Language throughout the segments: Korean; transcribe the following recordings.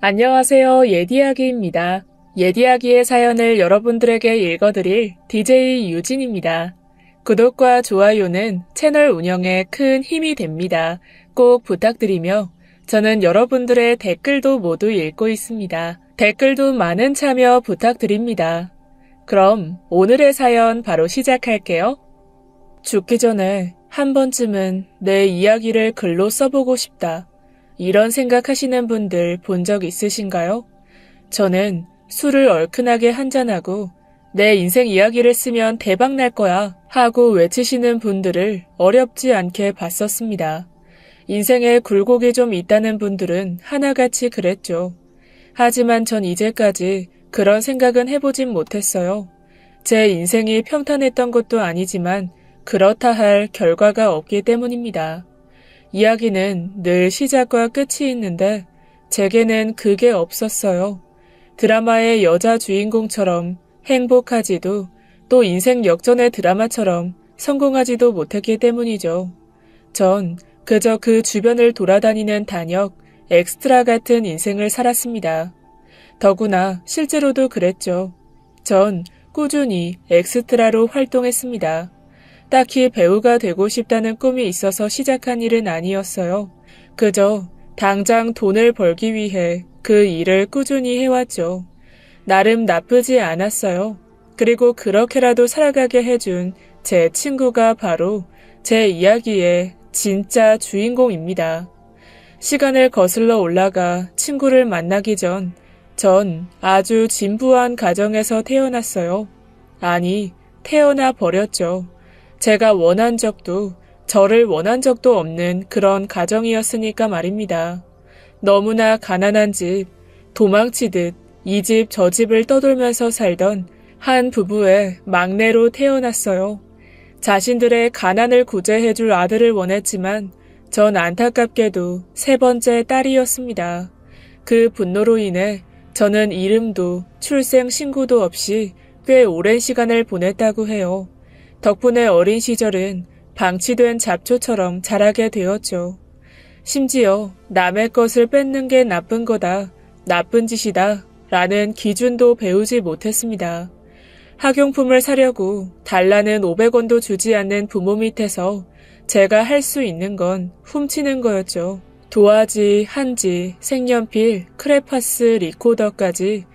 안녕하세요. 예디야기입니다. 예디야기의 사연을 여러분들에게 읽어드릴 DJ 유진입니다. 구독과 좋아요는 채널 운영에 큰 힘이 됩니다. 꼭 부탁드리며 저는 여러분들의 댓글도 모두 읽고 있습니다. 댓글도 많은 참여 부탁드립니다. 그럼 오늘의 사연 바로 시작할게요. 죽기 전에 한 번쯤은 내 이야기를 글로 써보고 싶다. 이런 생각하시는 분들 본 적 있으신가요? 저는 술을 얼큰하게 한잔하고 내 인생 이야기를 쓰면 대박 날 거야 하고 외치시는 분들을 어렵지 않게 봤었습니다. 인생에 굴곡이 좀 있다는 분들은 하나같이 그랬죠. 하지만 전 이제까지 그런 생각은 해보진 못했어요. 제 인생이 평탄했던 것도 아니지만 그렇다 할 결과가 없기 때문입니다. 이야기는 늘 시작과 끝이 있는데 제게는 그게 없었어요. 드라마의 여자 주인공처럼 행복하지도 또 인생 역전의 드라마처럼 성공하지도 못했기 때문이죠. 전 그저 그 주변을 돌아다니는 단역, 엑스트라 같은 인생을 살았습니다. 더구나 실제로도 그랬죠. 전 꾸준히 엑스트라로 활동했습니다. 딱히 배우가 되고 싶다는 꿈이 있어서 시작한 일은 아니었어요. 그저 당장 돈을 벌기 위해 그 일을 꾸준히 해왔죠. 나름 나쁘지 않았어요. 그리고 그렇게라도 살아가게 해준 제 친구가 바로 제 이야기의 진짜 주인공입니다. 시간을 거슬러 올라가 친구를 만나기 전 아주 진부한 가정에서 태어났어요. 아니, 태어나 버렸죠. 제가 원한 적도 저를 원한 적도 없는 그런 가정이었으니까 말입니다. 너무나 가난한 집, 도망치듯 이 집 저 집을 떠돌면서 살던 한 부부의 막내로 태어났어요. 자신들의 가난을 구제해줄 아들을 원했지만 전 안타깝게도 세 번째 딸이었습니다. 그 분노로 인해 저는 이름도 출생 신고도 없이 꽤 오랜 시간을 보냈다고 해요. 덕분에 어린 시절은 방치된 잡초처럼 자라게 되었죠. 심지어 남의 것을 뺏는 게 나쁜 거다, 나쁜 짓이다 라는 기준도 배우지 못했습니다. 학용품을 사려고 달라는 500원도 주지 않는 부모 밑에서 제가 할 수 있는 건 훔치는 거였죠. 도화지, 한지, 색연필, 크레파스, 리코더까지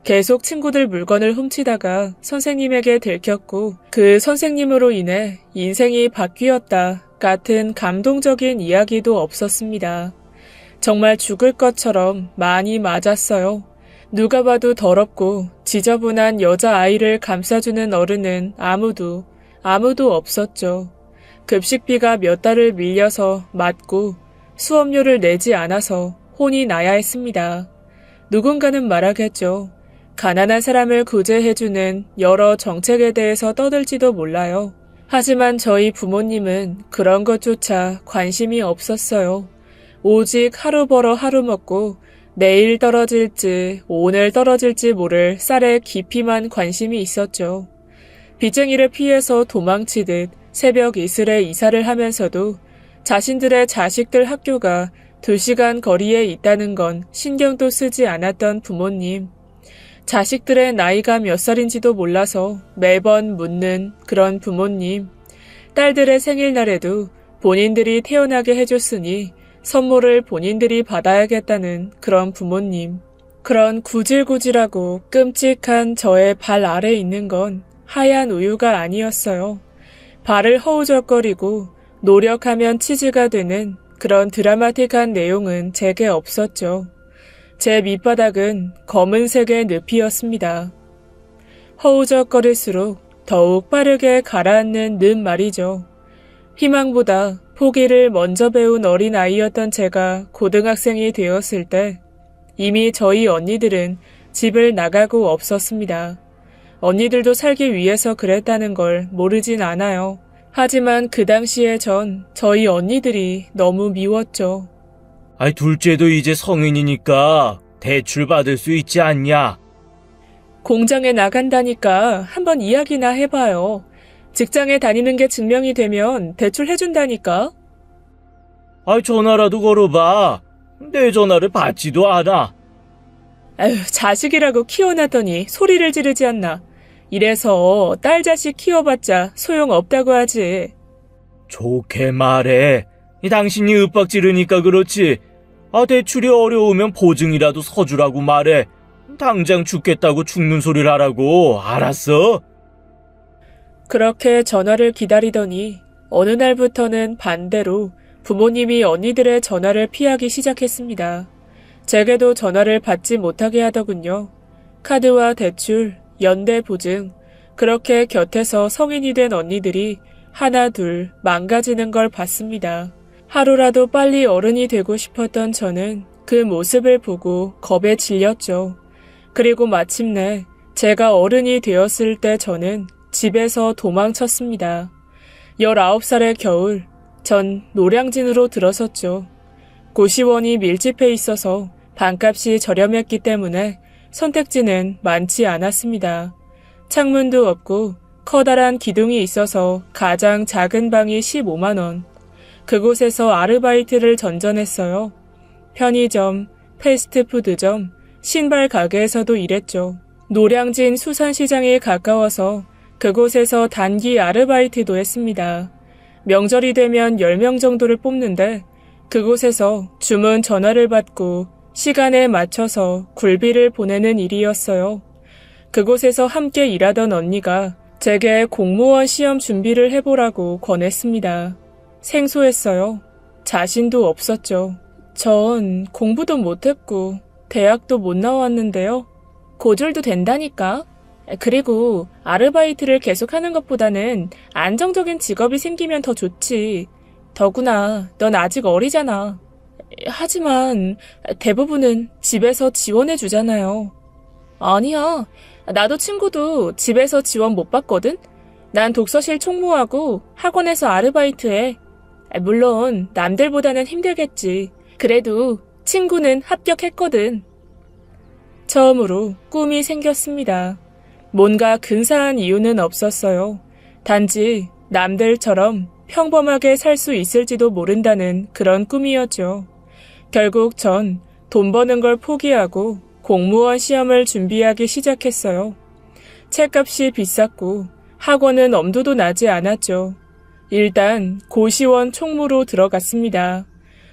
계속 친구들 물건을 훔치다가 선생님에게 들켰고 그 선생님으로 인해 인생이 바뀌었다 같은 감동적인 이야기도 없었습니다. 정말 죽을 것처럼 많이 맞았어요. 누가 봐도 더럽고 지저분한 여자아이를 감싸주는 어른은 아무도 없었죠. 급식비가 몇 달을 밀려서 맞고 수업료를 내지 않아서 혼이 나야 했습니다. 누군가는 말하겠죠. 가난한 사람을 구제해주는 여러 정책에 대해서 떠들지도 몰라요. 하지만 저희 부모님은 그런 것조차 관심이 없었어요. 오직 하루 벌어 하루 먹고 내일 떨어질지 오늘 떨어질지 모를 쌀의 깊이만 관심이 있었죠. 빚쟁이를 피해서 도망치듯 새벽 이슬에 이사를 하면서도 자신들의 자식들 학교가 2시간 거리에 있다는 건 신경도 쓰지 않았던 부모님. 자식들의 나이가 몇 살인지도 몰라서 매번 묻는 그런 부모님. 딸들의 생일날에도 본인들이 태어나게 해줬으니 선물을 본인들이 받아야겠다는 그런 부모님. 그런 구질구질하고 끔찍한 저의 발 아래 있는 건 하얀 우유가 아니었어요. 발을 허우적거리고 노력하면 치즈가 되는 그런 드라마틱한 내용은 제게 없었죠. 제 밑바닥은 검은색의 늪이었습니다. 허우적거릴수록 더욱 빠르게 가라앉는 늪 말이죠. 희망보다 포기를 먼저 배운 어린아이였던 제가 고등학생이 되었을 때 이미 저희 언니들은 집을 나가고 없었습니다. 언니들도 살기 위해서 그랬다는 걸 모르진 않아요. 하지만 그 당시에 전 저희 언니들이 너무 미웠죠. 아이, 둘째도 이제 성인이니까 대출 받을 수 있지 않냐? 공장에 나간다니까 한번 이야기나 해봐요. 직장에 다니는 게 증명이 되면 대출 해준다니까. 아이, 전화라도 걸어봐. 내 전화를 받지도 않아. 아유, 자식이라고 키워놨더니 소리를 지르지 않나. 이래서 딸 자식 키워봤자 소용없다고 하지. 좋게 말해. 당신이 윽박 지르니까 그렇지. 대출이 어려우면 보증이라도 서주라고 말해. 당장 죽겠다고 죽는 소리를 하라고. 알았어? 그렇게 전화를 기다리더니 어느 날부터는 반대로 부모님이 언니들의 전화를 피하기 시작했습니다. 제게도 전화를 받지 못하게 하더군요. 카드와 대출, 연대 보증, 그렇게 곁에서 성인이 된 언니들이 하나 둘 망가지는 걸 봤습니다. 하루라도 빨리 어른이 되고 싶었던 저는 그 모습을 보고 겁에 질렸죠. 그리고 마침내 제가 어른이 되었을 때 저는 집에서 도망쳤습니다. 19살의 겨울, 전 노량진으로 들어섰죠. 고시원이 밀집해 있어서 방값이 저렴했기 때문에 선택지는 많지 않았습니다. 창문도 없고 커다란 기둥이 있어서 가장 작은 방이 15만 원. 그곳에서 아르바이트를 전전했어요. 편의점, 패스트푸드점, 신발 가게에서도 일했죠. 노량진 수산시장에 가까워서 그곳에서 단기 아르바이트도 했습니다. 명절이 되면 10명 정도를 뽑는데 그곳에서 주문 전화를 받고 시간에 맞춰서 굴비를 보내는 일이었어요. 그곳에서 함께 일하던 언니가 제게 공무원 시험 준비를 해보라고 권했습니다. 생소했어요. 자신도 없었죠. 전 공부도 못했고 대학도 못 나왔는데요. 고졸도 된다니까. 그리고 아르바이트를 계속하는 것보다는 안정적인 직업이 생기면 더 좋지. 더구나 넌 아직 어리잖아. 하지만 대부분은 집에서 지원해 주잖아요. 아니야. 나도 친구도 집에서 지원 못 받거든. 난 독서실 총무하고 학원에서 아르바이트해. 물론 남들보다는 힘들겠지. 그래도 친구는 합격했거든. 처음으로 꿈이 생겼습니다. 뭔가 근사한 이유는 없었어요. 단지 남들처럼 평범하게 살 수 있을지도 모른다는 그런 꿈이었죠. 결국 전 돈 버는 걸 포기하고 공무원 시험을 준비하기 시작했어요. 책값이 비쌌고 학원은 엄두도 나지 않았죠. 일단 고시원 총무로 들어갔습니다.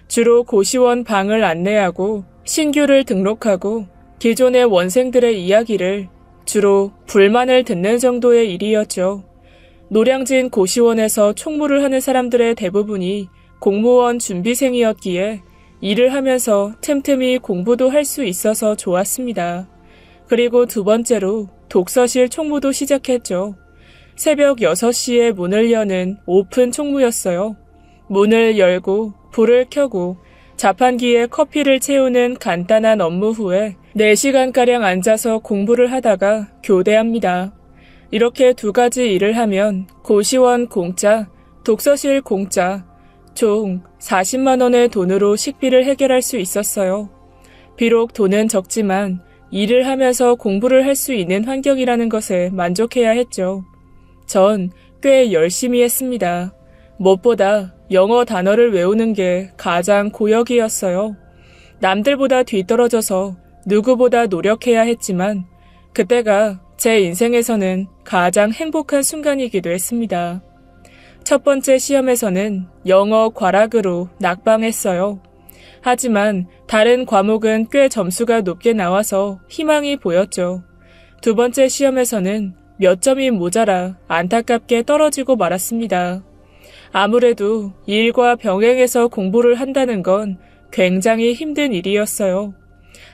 주로 고시원 방을 안내하고 신규를 등록하고 기존의 원생들의 이야기를 주로 불만을 듣는 정도의 일이었죠. 노량진 고시원에서 총무를 하는 사람들의 대부분이 공무원 준비생이었기에 일을 하면서 틈틈이 공부도 할 수 있어서 좋았습니다. 그리고 두 번째로 독서실 총무도 시작했죠. 새벽 6시에 문을 여는 오픈 총무였어요. 문을 열고 불을 켜고 자판기에 커피를 채우는 간단한 업무 후에 4시간가량 앉아서 공부를 하다가 교대합니다. 이렇게 두 가지 일을 하면 고시원 공짜, 독서실 공짜, 총 40만 원의 돈으로 식비를 해결할 수 있었어요. 비록 돈은 적지만 일을 하면서 공부를 할 수 있는 환경이라는 것에 만족해야 했죠. 전 꽤 열심히 했습니다. 무엇보다 영어 단어를 외우는 게 가장 고역이었어요. 남들보다 뒤떨어져서 누구보다 노력해야 했지만 그때가 제 인생에서는 가장 행복한 순간이기도 했습니다. 첫 번째 시험에서는 영어 과락으로 낙방했어요. 하지만 다른 과목은 꽤 점수가 높게 나와서 희망이 보였죠. 두 번째 시험에서는 몇 점이 모자라 안타깝게 떨어지고 말았습니다. 아무래도 일과 병행해서 공부를 한다는 건 굉장히 힘든 일이었어요.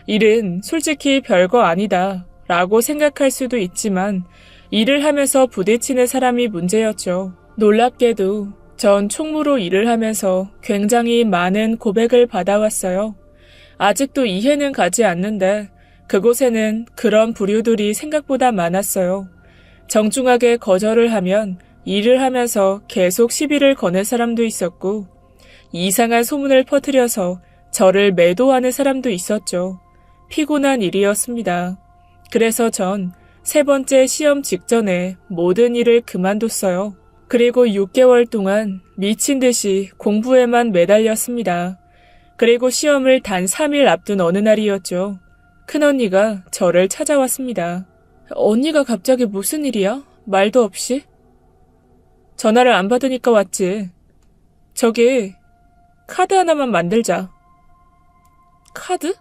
일은 솔직히 별거 아니다 라고 생각할 수도 있지만 일을 하면서 부딪히는 사람이 문제였죠. 놀랍게도 전 총무로 일을 하면서 굉장히 많은 고백을 받아왔어요. 아직도 이해는 가지 않는데 그곳에는 그런 부류들이 생각보다 많았어요. 정중하게 거절을 하면 일을 하면서 계속 시비를 거는 사람도 있었고 이상한 소문을 퍼뜨려서 저를 매도하는 사람도 있었죠. 피곤한 일이었습니다. 그래서 전 3번째 시험 직전에 모든 일을 그만뒀어요. 그리고 6개월 동안 미친 듯이 공부에만 매달렸습니다. 그리고 시험을 단 3일 앞둔 어느 날이었죠. 큰언니가 저를 찾아왔습니다. 언니가 갑자기 무슨 일이야? 말도 없이? 전화를 안 받으니까 왔지. 저기 카드 하나만 만들자. 카드?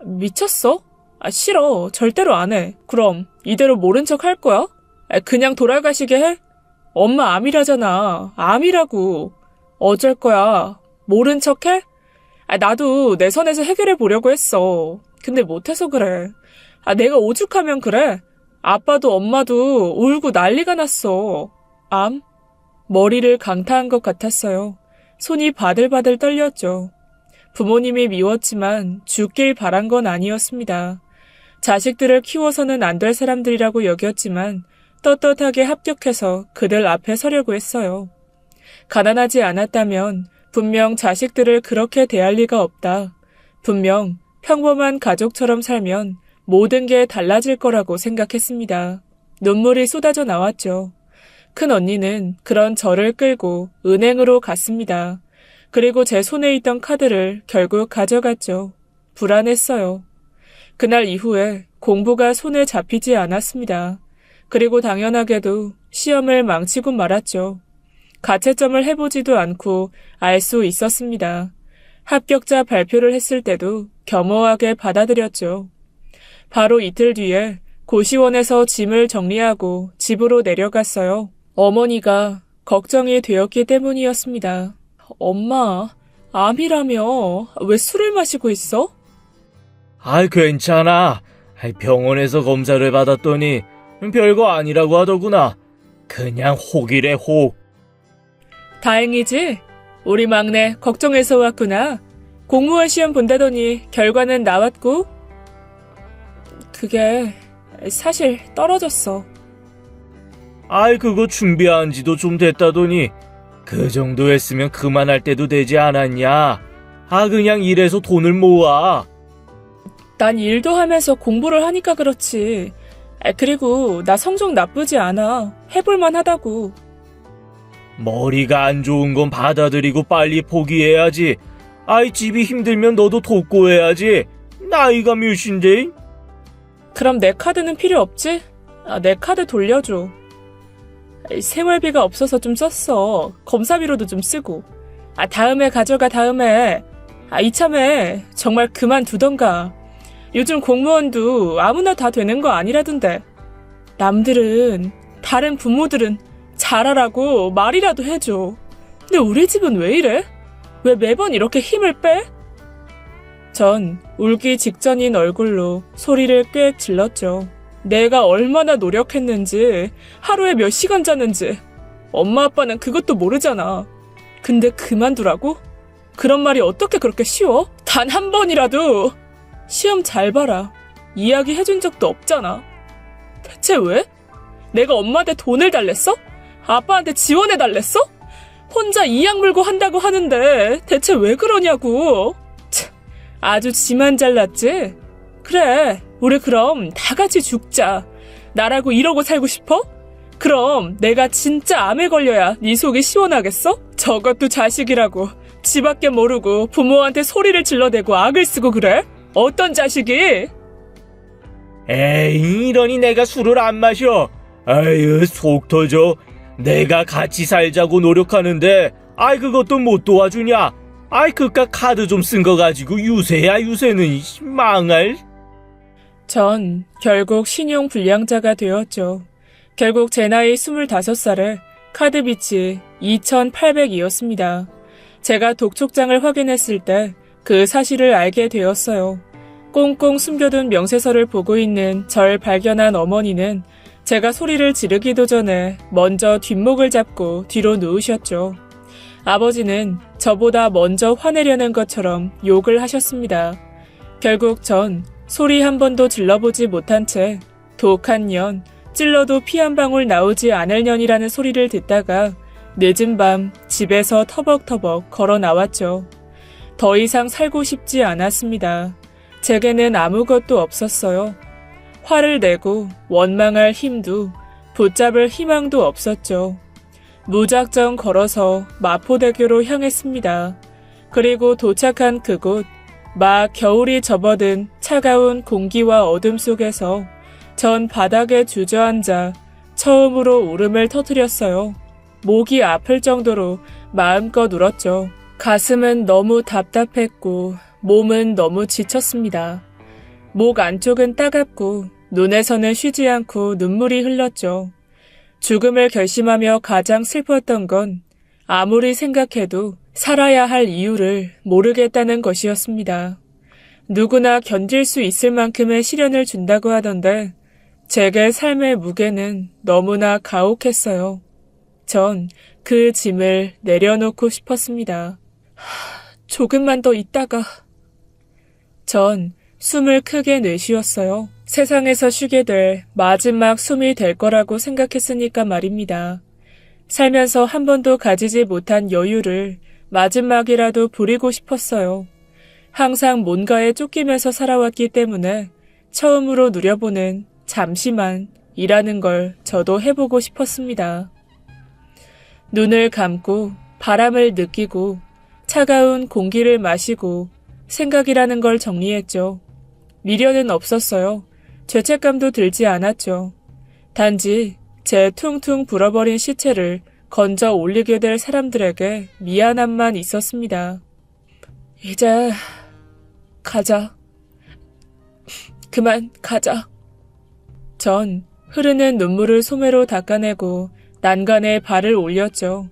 미쳤어? 싫어. 절대로 안 해. 그럼 이대로 모른 척 할 거야? 그냥 돌아가시게 해? 엄마 암이라잖아. 암이라고. 어쩔 거야. 모른 척 해? 나도 내 선에서 해결해 보려고 했어. 근데 못해서 그래. 내가 오죽하면 그래? 아빠도 엄마도 울고 난리가 났어. 암? 머리를 강타한 것 같았어요. 손이 바들바들 떨렸죠. 부모님이 미웠지만 죽길 바란 건 아니었습니다. 자식들을 키워서는 안 될 사람들이라고 여겼지만 떳떳하게 합격해서 그들 앞에 서려고 했어요. 가난하지 않았다면 분명 자식들을 그렇게 대할 리가 없다. 분명 평범한 가족처럼 살면 모든 게 달라질 거라고 생각했습니다. 눈물이 쏟아져 나왔죠. 큰 언니는 그런 저를 끌고 은행으로 갔습니다. 그리고 제 손에 있던 카드를 결국 가져갔죠. 불안했어요. 그날 이후에 공부가 손에 잡히지 않았습니다. 그리고 당연하게도 시험을 망치고 말았죠. 가채점을 해보지도 않고 알 수 있었습니다. 합격자 발표를 했을 때도 겸허하게 받아들였죠. 바로 이틀 뒤에 고시원에서 짐을 정리하고 집으로 내려갔어요. 어머니가 걱정이 되었기 때문이었습니다. 엄마, 암이라며 왜 술을 마시고 있어? 괜찮아. 병원에서 검사를 받았더니 별거 아니라고 하더구나. 그냥 혹이래, 혹. 다행이지? 우리 막내 걱정해서 왔구나. 공무원 시험 본다더니 결과는 나왔고? 그게 사실 떨어졌어. 그거 준비한 지도 좀 됐다더니 그 정도 했으면 그만할 때도 되지 않았냐? 그냥 일해서 돈을 모아. 난 일도 하면서 공부를 하니까 그렇지. 그리고 나 성적 나쁘지 않아. 해볼만 하다고. 머리가 안 좋은 건 받아들이고 빨리 포기해야지. 집이 힘들면 너도 돕고 해야지. 나이가 몇인데? 그럼 내 카드는 필요 없지? 내 카드 돌려줘. 생활비가 없어서 좀 썼어. 검사비로도 좀 쓰고. 다음에 가져가, 다음에. 이참에 정말 그만두던가. 요즘 공무원도 아무나 다 되는 거 아니라던데. 남들은, 다른 부모들은 잘하라고 말이라도 해줘. 근데 우리 집은 왜 이래? 왜 매번 이렇게 힘을 빼? 전 울기 직전인 얼굴로 소리를 꽤 질렀죠. 내가 얼마나 노력했는지, 하루에 몇 시간 자는지. 엄마 아빠는 그것도 모르잖아. 근데 그만두라고? 그런 말이 어떻게 그렇게 쉬워? 단 한 번이라도 시험 잘 봐라. 이야기 해준 적도 없잖아. 대체 왜? 내가 엄마한테 돈을 달랬어? 아빠한테 지원해 달랬어? 혼자 이악 물고 한다고 하는데 대체 왜 그러냐고. 참, 아주 지만 잘났지? 그래, 우리 그럼 다 같이 죽자. 나라고 이러고 살고 싶어? 그럼 내가 진짜 암에 걸려야 네 속이 시원하겠어? 저것도 자식이라고 지밖에 모르고 부모한테 소리를 질러대고 악을 쓰고 그래? 어떤 자식이? 에이, 이러니 내가 술을 안 마셔. 속 터져. 내가 같이 살자고 노력하는데 그것도 못 도와주냐? 그깟 카드 좀 쓴 거 가지고 유세야, 유세는. 망할. 전 결국 신용 불량자가 되었죠. 결국 제 나이 25살에 카드 빚이 2,800이었습니다. 제가 독촉장을 확인했을 때 그 사실을 알게 되었어요. 꽁꽁 숨겨둔 명세서를 보고 있는 절 발견한 어머니는 제가 소리를 지르기도 전에 먼저 뒷목을 잡고 뒤로 누우셨죠. 아버지는 저보다 먼저 화내려는 것처럼 욕을 하셨습니다. 결국 전 소리 한 번도 질러보지 못한 채 독한 년, 찔러도 피 한 방울 나오지 않을 년이라는 소리를 듣다가 늦은 밤 집에서 터벅터벅 걸어 나왔죠. 더 이상 살고 싶지 않았습니다. 제게는 아무것도 없었어요. 화를 내고 원망할 힘도 붙잡을 희망도 없었죠. 무작정 걸어서 마포대교로 향했습니다. 그리고 도착한 그곳, 막 겨울이 접어든 차가운 공기와 어둠 속에서 전 바닥에 주저앉아 처음으로 울음을 터뜨렸어요. 목이 아플 정도로 마음껏 울었죠. 가슴은 너무 답답했고 몸은 너무 지쳤습니다. 목 안쪽은 따갑고 눈에서는 쉬지 않고 눈물이 흘렀죠. 죽음을 결심하며 가장 슬펐던 건 아무리 생각해도 살아야 할 이유를 모르겠다는 것이었습니다. 누구나 견딜 수 있을 만큼의 시련을 준다고 하던데 제게 삶의 무게는 너무나 가혹했어요. 전 그 짐을 내려놓고 싶었습니다. 조금만 더 있다가 전 숨을 크게 내쉬었어요. 세상에서 쉬게 될 마지막 숨이 될 거라고 생각했으니까 말입니다. 살면서 한 번도 가지지 못한 여유를 마지막이라도 부리고 싶었어요. 항상 뭔가에 쫓기면서 살아왔기 때문에 처음으로 누려보는 잠시만이라는 걸 저도 해보고 싶었습니다. 눈을 감고 바람을 느끼고 차가운 공기를 마시고 생각이라는 걸 정리했죠. 미련은 없었어요. 죄책감도 들지 않았죠. 단지 제 퉁퉁 불어버린 시체를 건져 올리게 될 사람들에게 미안함만 있었습니다. 이제 가자. 그만 가자. 전 흐르는 눈물을 소매로 닦아내고 난간에 발을 올렸죠.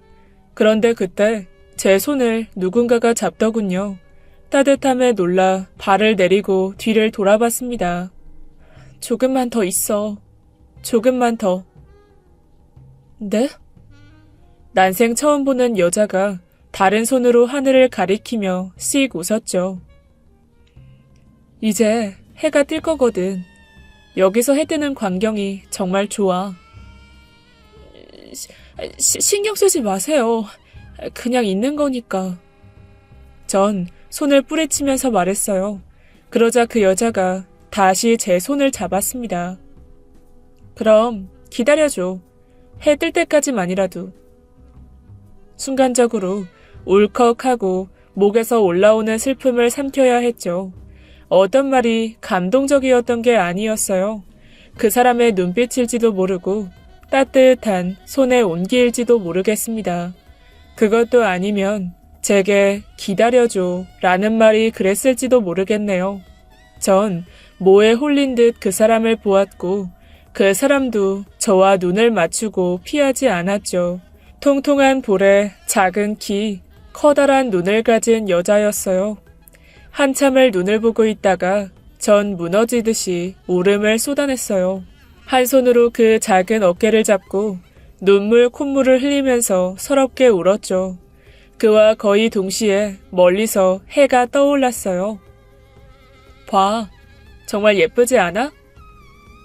그런데 그때 제 손을 누군가가 잡더군요. 따뜻함에 놀라 발을 내리고 뒤를 돌아봤습니다. 조금만 더 있어. 조금만 더. 네? 난생 처음 보는 여자가 다른 손으로 하늘을 가리키며 씩 웃었죠. 이제 해가 뜰 거거든. 여기서 해 뜨는 광경이 정말 좋아. 신경 쓰지 마세요. 그냥 있는 거니까. 전 손을 뿌리치면서 말했어요. 그러자 그 여자가 다시 제 손을 잡았습니다. 그럼 기다려줘. 해 뜰 때까지만이라도. 순간적으로 울컥하고 목에서 올라오는 슬픔을 삼켜야 했죠. 어떤 말이 감동적이었던 게 아니었어요. 그 사람의 눈빛일지도 모르고 따뜻한 손의 온기일지도 모르겠습니다. 그것도 아니면 제게 기다려줘 라는 말이 그랬을지도 모르겠네요. 전 모에 홀린 듯 그 사람을 보았고 그 사람도 저와 눈을 맞추고 피하지 않았죠. 통통한 볼에 작은 키, 커다란 눈을 가진 여자였어요. 한참을 눈을 보고 있다가 전 무너지듯이 울음을 쏟아냈어요. 한 손으로 그 작은 어깨를 잡고 눈물 콧물을 흘리면서 서럽게 울었죠. 그와 거의 동시에 멀리서 해가 떠올랐어요. 봐, 정말 예쁘지 않아?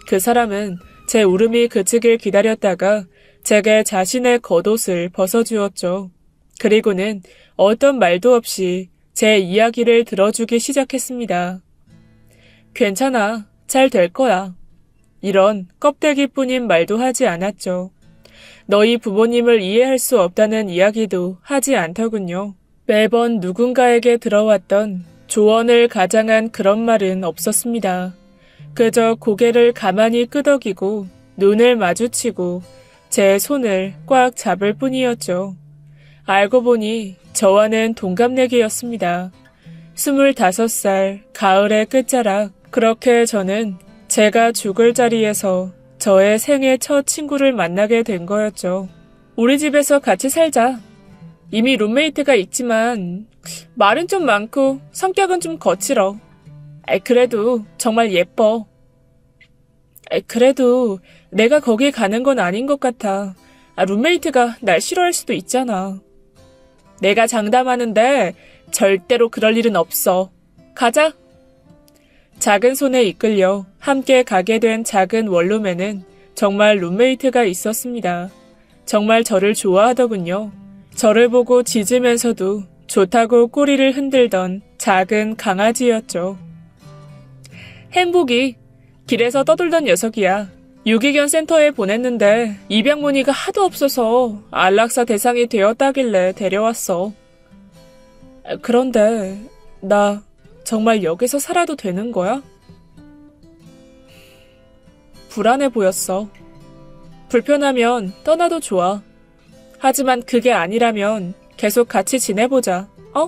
그 사람은 제 울음이 그치길 기다렸다가 제게 자신의 겉옷을 벗어주었죠. 그리고는 어떤 말도 없이 제 이야기를 들어주기 시작했습니다. 괜찮아, 잘 될 거야. 이런 껍데기뿐인 말도 하지 않았죠. 너희 부모님을 이해할 수 없다는 이야기도 하지 않더군요. 매번 누군가에게 들어왔던 조언을 가장한 그런 말은 없었습니다. 그저 고개를 가만히 끄덕이고 눈을 마주치고 제 손을 꽉 잡을 뿐이었죠. 알고 보니 저와는 동갑내기였습니다. 25살 가을의 끝자락, 그렇게 저는 제가 죽을 자리에서 저의 생애 첫 친구를 만나게 된 거였죠. 우리 집에서 같이 살자. 이미 룸메이트가 있지만 말은 좀 많고 성격은 좀 거칠어. 그래도 정말 예뻐. 그래도 내가 거기 가는 건 아닌 것 같아. 룸메이트가 날 싫어할 수도 있잖아. 내가 장담하는데 절대로 그럴 일은 없어. 가자. 작은 손에 이끌려 함께 가게 된 작은 원룸에는 정말 룸메이트가 있었습니다. 정말 저를 좋아하더군요. 저를 보고 짖으면서도 좋다고 꼬리를 흔들던 작은 강아지였죠. 행복이 길에서 떠돌던 녀석이야. 유기견 센터에 보냈는데 입양 문의가 하도 없어서 안락사 대상이 되었다길래 데려왔어. 그런데 나 정말 여기서 살아도 되는 거야? 불안해 보였어. 불편하면 떠나도 좋아. 하지만 그게 아니라면 계속 같이 지내보자, 어?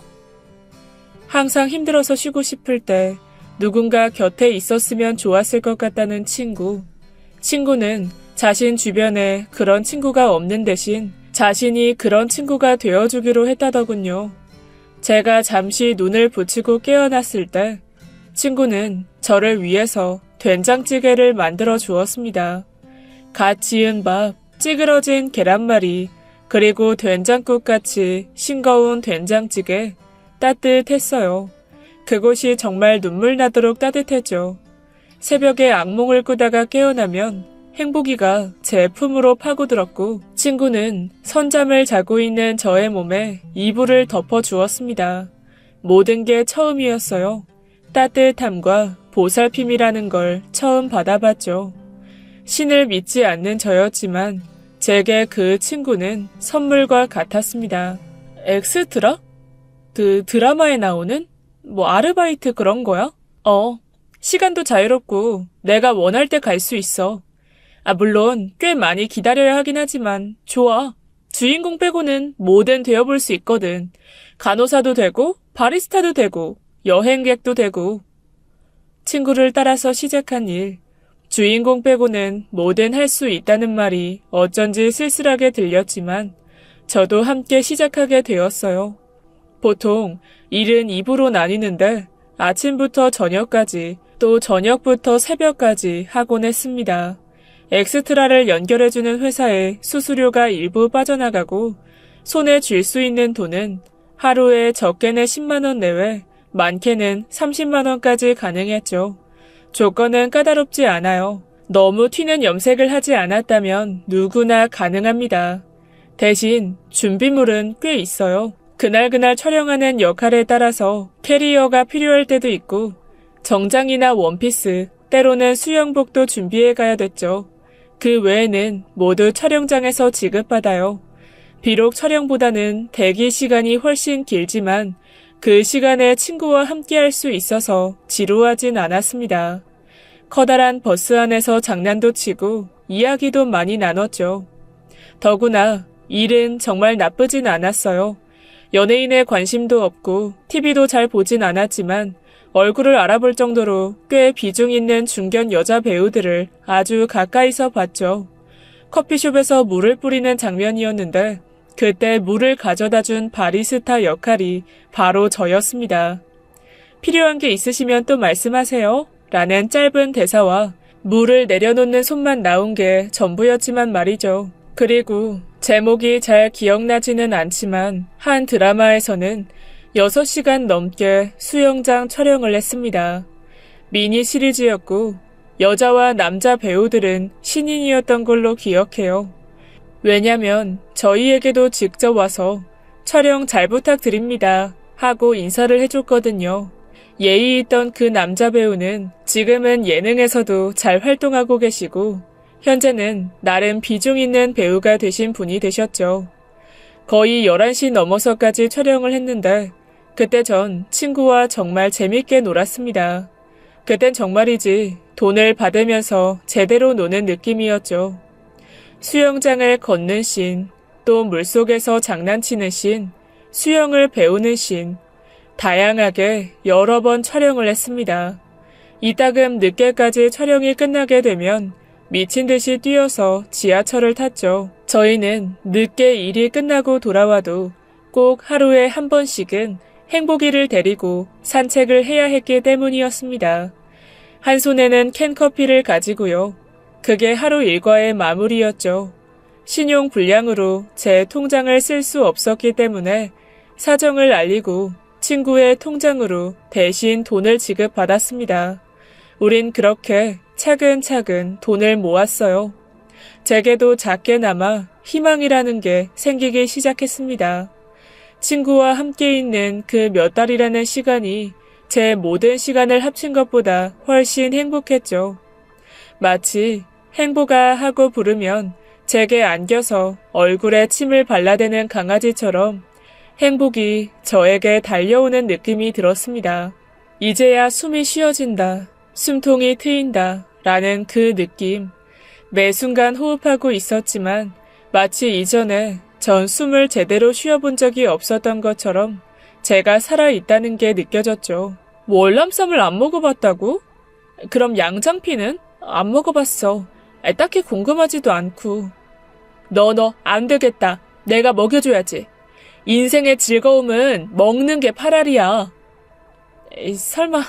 항상 힘들어서 쉬고 싶을 때 누군가 곁에 있었으면 좋았을 것 같다는 친구. 친구는 자신 주변에 그런 친구가 없는 대신 자신이 그런 친구가 되어주기로 했다더군요. 제가 잠시 눈을 붙이고 깨어났을 때 친구는 저를 위해서 된장찌개를 만들어 주었습니다. 갓 지은 밥, 찌그러진 계란말이, 그리고 된장국같이 싱거운 된장찌개, 따뜻했어요. 그곳이 정말 눈물 나도록 따뜻했죠. 새벽에 악몽을 꾸다가 깨어나면 행복이가 제 품으로 파고들었고 친구는 선잠을 자고 있는 저의 몸에 이불을 덮어주었습니다. 모든 게 처음이었어요. 따뜻함과 보살핌이라는 걸 처음 받아봤죠. 신을 믿지 않는 저였지만 제게 그 친구는 선물과 같았습니다. 엑스트라? 드라마에 나오는? 아르바이트 그런 거야? 시간도 자유롭고 내가 원할 때 갈 수 있어. 물론 꽤 많이 기다려야 하긴 하지만 좋아. 주인공 빼고는 뭐든 되어볼 수 있거든. 간호사도 되고 바리스타도 되고 여행객도 되고. 친구를 따라서 시작한 일. 주인공 빼고는 뭐든 할 수 있다는 말이 어쩐지 쓸쓸하게 들렸지만 저도 함께 시작하게 되었어요. 보통 일은 2부로 나뉘는데 아침부터 저녁까지 또 저녁부터 새벽까지 하곤 했습니다. 엑스트라를 연결해주는 회사에 수수료가 일부 빠져나가고 손에 쥘 수 있는 돈은 하루에 적게는 10만 원 내외, 많게는 30만 원까지 가능했죠. 조건은 까다롭지 않아요. 너무 튀는 염색을 하지 않았다면 누구나 가능합니다. 대신 준비물은 꽤 있어요. 그날그날 촬영하는 역할에 따라서 캐리어가 필요할 때도 있고 정장이나 원피스, 때로는 수영복도 준비해 가야 됐죠. 그 외에는 모두 촬영장에서 지급받아요. 비록 촬영보다는 대기 시간이 훨씬 길지만 그 시간에 친구와 함께할 수 있어서 지루하진 않았습니다. 커다란 버스 안에서 장난도 치고 이야기도 많이 나눴죠. 더구나 일은 정말 나쁘진 않았어요. 연예인의 관심도 없고 TV도 잘 보진 않았지만 얼굴을 알아볼 정도로 꽤 비중 있는 중견 여자 배우들을 아주 가까이서 봤죠. 커피숍에서 물을 뿌리는 장면이었는데 그때 물을 가져다준 바리스타 역할이 바로 저였습니다. 필요한 게 있으시면 또 말씀하세요. 라는 짧은 대사와 물을 내려놓는 손만 나온 게 전부였지만 말이죠. 그리고 제목이 잘 기억나지는 않지만 한 드라마에서는 6시간 넘게 수영장 촬영을 했습니다. 미니 시리즈였고 여자와 남자 배우들은 신인이었던 걸로 기억해요. 왜냐면 저희에게도 직접 와서 촬영 잘 부탁드립니다 하고 인사를 해줬거든요. 예의 있던 그 남자 배우는 지금은 예능에서도 잘 활동하고 계시고 현재는 나름 비중 있는 배우가 되신 분이 되셨죠. 거의 11시 넘어서까지 촬영을 했는데 그때 전 친구와 정말 재밌게 놀았습니다. 그땐 정말이지 돈을 받으면서 제대로 노는 느낌이었죠. 수영장을 걷는 씬, 또 물속에서 장난치는 씬, 수영을 배우는 씬, 다양하게 여러 번 촬영을 했습니다. 이따금 늦게까지 촬영이 끝나게 되면 미친 듯이 뛰어서 지하철을 탔죠. 저희는 늦게 일이 끝나고 돌아와도 꼭 하루에 한 번씩은 행복이를 데리고 산책을 해야 했기 때문이었습니다. 한 손에는 캔커피를 가지고요. 그게 하루 일과의 마무리였죠. 신용 불량으로 제 통장을 쓸 수 없었기 때문에 사정을 알리고 친구의 통장으로 대신 돈을 지급받았습니다. 우린 그렇게 차근차근 돈을 모았어요. 제게도 작게나마 희망이라는 게 생기기 시작했습니다. 친구와 함께 있는 그 몇 달이라는 시간이 제 모든 시간을 합친 것보다 훨씬 행복했죠. 마치 행복아 하고 부르면 제게 안겨서 얼굴에 침을 발라대는 강아지처럼 행복이 저에게 달려오는 느낌이 들었습니다. 이제야 숨이 쉬어진다. 숨통이 트인다. 라는 그 느낌. 매 순간 호흡하고 있었지만 마치 이전에 전 숨을 제대로 쉬어본 적이 없었던 것처럼 제가 살아있다는 게 느껴졌죠. 월남쌈을 안 먹어봤다고? 그럼 양장피는? 안 먹어봤어. 딱히 궁금하지도 않고. 너 안 되겠다. 내가 먹여줘야지. 인생의 즐거움은 먹는 게 8알이야. 설마